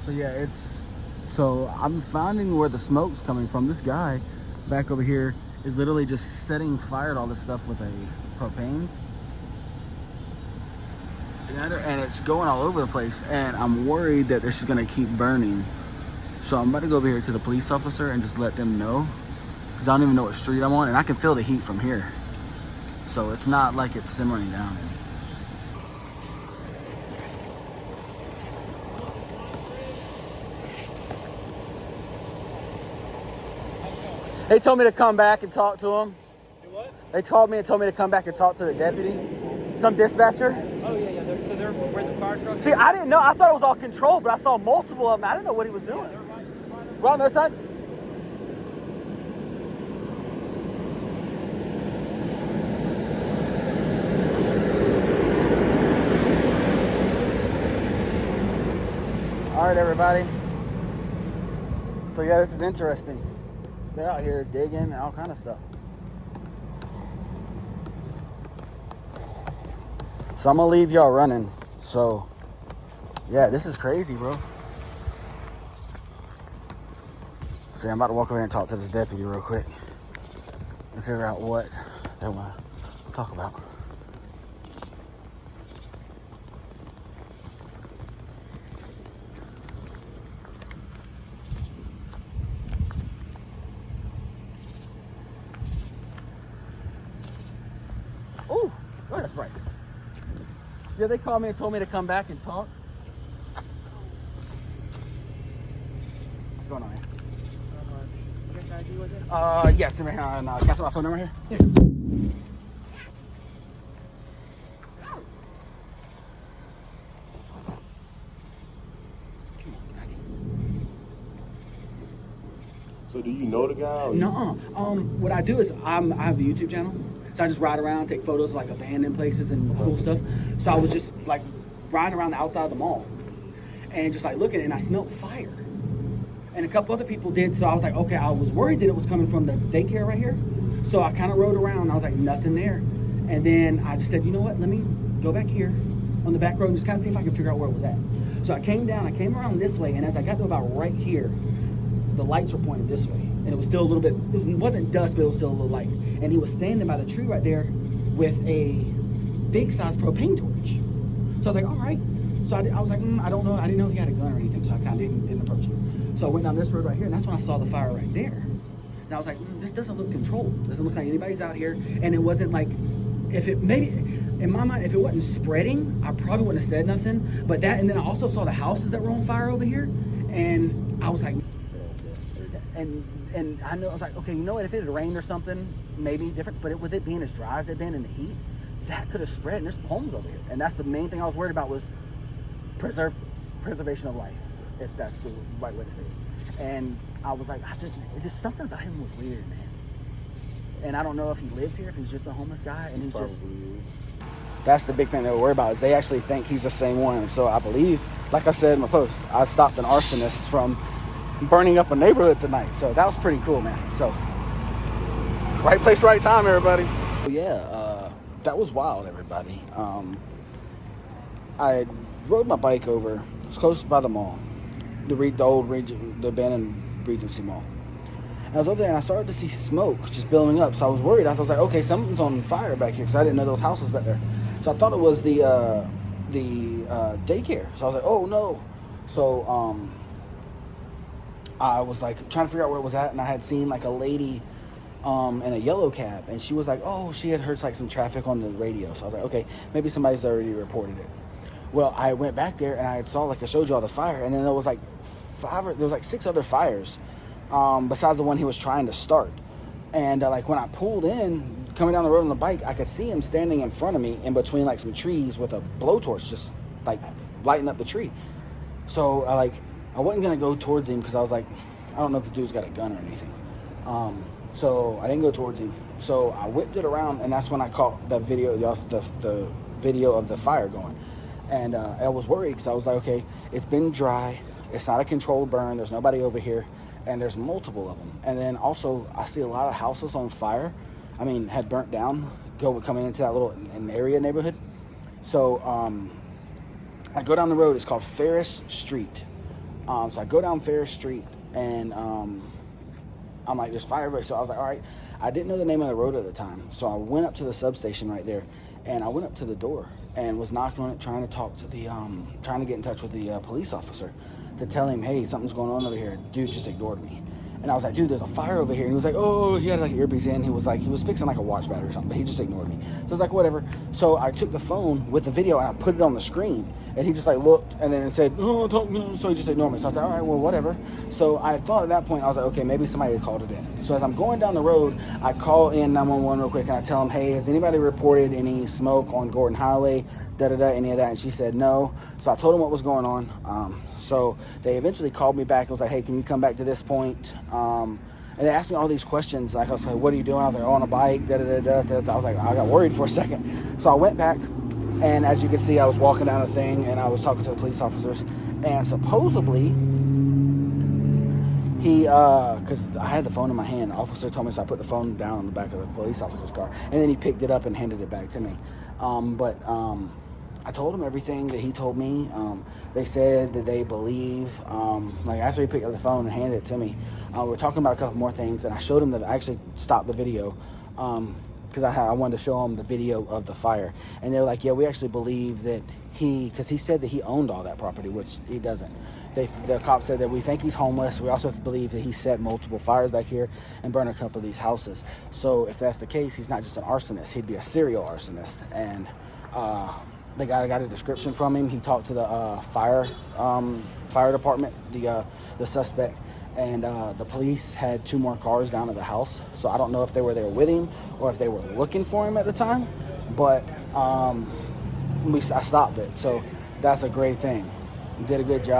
So yeah, so I'm finding where the smoke's coming from. This guy back over here is literally just setting fire to all this stuff with a propane. And it's going all over the place, and I'm worried that this is gonna keep burning. So I'm about to go over here to the police officer and just let them know, because I don't even know what street I'm on, and I can feel the heat from here. So it's not like it's simmering down. They told me to come back and talk to him. Do what? They told me to come back and talk to the deputy, some dispatcher. Oh yeah, yeah. So they're where the fire truck. See, I didn't know. I thought it was all controlled, but I saw multiple of them. I didn't know what he was doing. Right on the other side. All right, everybody. So yeah, this is interesting. They're out here digging and all kind of stuff. So I'm gonna leave y'all running. So yeah, this is crazy, bro. So I'm about to walk over here and talk to this deputy real quick and figure out what they want to talk about. Oh, that's bright. Yeah, they called me and told me to come back and talk. What's going on here? Yes, can I get my phone number here? Yeah. So do you know the guy? No. What I do is I have a YouTube channel, so I just ride around, take photos of like abandoned places and cool stuff. So I was just like riding around the outside of the mall and just like looking, and I smelled fire. And a couple other people did, so I was like, okay, I was worried that it was coming from the daycare right here. So I kind of rode around, and I was like, nothing there. And then I just said, you know what, let me go back here on the back road and just kind of see if I can figure out where it was at. So I came around this way, and as I got to about right here, the lights were pointed this way. And it was still a little bit, it wasn't dusk, but it was still a little light. And he was standing by the tree right there with a big size propane torch. So I was like, all right. So I was like, I don't know. I didn't know if he had a gun or anything, so I kind of didn't approach him. So I went down this road right here, and that's when I saw the fire right there. And I was like, this doesn't look controlled. It doesn't look like anybody's out here. And it wasn't like, if it maybe, in my mind, if it wasn't spreading, I probably wouldn't have said nothing. But that, and then I also saw the houses that were on fire over here. And I was like, and I know, I was like, okay, you know what, if it had rained or something, maybe different, but with it being as dry as it been in the heat, that could have spread, and there's homes over here. And that's the main thing I was worried about, was preservation of life, if that's the right way to say it. And I was like, it's just something about him was weird, man. And I don't know if he lives here, if he's just a homeless guy, and he's just... That's the big thing they were worried about, is they actually think he's the same one. So I believe, like I said in my post, I stopped an arsonist from burning up a neighborhood tonight. So that was pretty cool, man. So right place, right time, everybody. Yeah, that was wild, everybody. I rode my bike over. It was close by the mall, the abandoned Regency Mall. And I was over there, and I started to see smoke just building up. So I was worried. I was like, okay, something's on fire back here, because I didn't know there was houses back there. So I thought it was the daycare. So I was like, oh no. So I was like trying to figure out where it was at, and I had seen like a lady in a yellow cab, and she was like, oh, she had heard like some traffic on the radio. So I was like, okay, maybe somebody's already reported it. Well, I went back there, and I saw, like I showed you all the fire, and then there was like 6 other fires besides the one he was trying to start. And like when I pulled in, coming down the road on the bike, I could see him standing in front of me in between like some trees with a blowtorch, just like lighting up the tree. So I wasn't gonna go towards him, because I was like, I don't know if the dude's got a gun or anything. So I didn't go towards him. So I whipped it around, and that's when I caught the video, the video of the fire going. And I was worried, because I was like, okay, it's been dry. It's not a controlled burn. There's nobody over here, and there's multiple of them. And then also, I see a lot of houses on fire. Had burnt down, coming into that little area neighborhood. So I go down the road. It's called Ferris Street. So I go down Ferris Street, and I'm like, there's fire break. So I was like, all right. I didn't know the name of the road at the time, so I went up to the substation right there, and I went up to the door and was knocking on it, trying to talk to the, trying to get in touch with the police officer to tell him, hey, something's going on over here. Dude just ignored me. And I was like, dude, there's a fire over here. And he was like, oh, he had like an earpiece in. He was fixing like a watch battery or something, but he just ignored me. So I was like, whatever. So I took the phone with the video and I put it on the screen. And he just like looked and then said, oh, talk, no. So he just ignored me. So I was like, all right, well, whatever. So I thought at that point, I was like, okay, maybe somebody had called it in. So as I'm going down the road, I call in 911 real quick and I tell him, hey, has anybody reported any smoke on Gordon Highway? Any of that? And she said no. So I told him what was going on. So they eventually called me back and was like, hey, can you come back to this point? And they asked me all these questions. Like, I was like, what are you doing? I was like, oh, on a bike. I was like, I got worried for a second. So I went back, and as you can see, I was walking down the thing, and I was talking to the police officers. And supposedly, because I had the phone in my hand, the officer told me, so I put the phone down on the back of the police officer's car. And then he picked it up and handed it back to me. I told him everything that he told me. They said that they believe, like after he picked up the phone and handed it to me, we were talking about a couple more things, and I showed him that I actually stopped the video because I wanted to show him the video of the fire. And they were like, yeah, we actually believe that because he said that he owned all that property, which he doesn't. The cops said that we think he's homeless. We also believe that he set multiple fires back here and burned a couple of these houses. So if that's the case, he's not just an arsonist, he'd be a serial arsonist. And I got a description from him. He talked to the fire department, the suspect, and the police had 2 more cars down at the house. So I don't know if they were there with him or if they were looking for him at the time, but I stopped it. So that's a great thing. Did a good job.